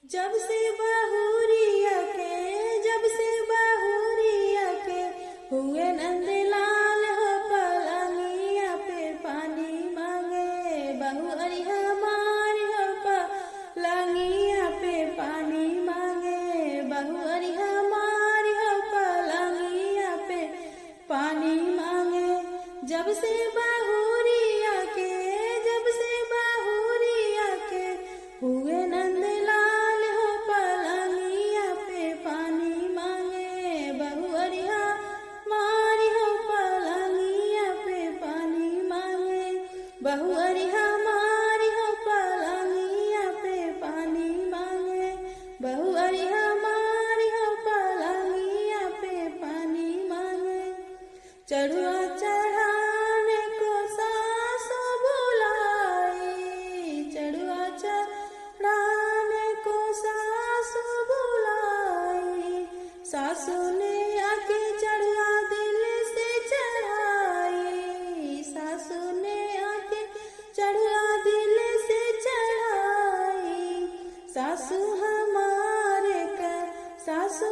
जब से बहुरिया के हुए नंदलाल हो पलंगिया पे पानी मांगे। बहुअरी हमारी हो पलंगिया पे पानी मांगे। बहुअरी हमारी हो पलंगिया पे पानी मांगे। जब से बहुरिया के हुए नंदलाल हो पलंगिया पे पानी मांगे। बहुअरी हमारी हो पलंगिया पे पानी मांगे। बहुअरी हमारी हो पलंगिया पे पानी मांगे। बहुअरी हमारी हो पलंगिया पे पानी मांगे। चढ़ुआ चढ़ाने को सासु बुलाई। चढ़ुआ चढ़ाने को सासु बुलाई। सासु ने आके चढ़ुआ दिल से चढ़ाई। सासु ने आके चढ़ुआ दिल से चढ़ाई। सासु हमारे का सासु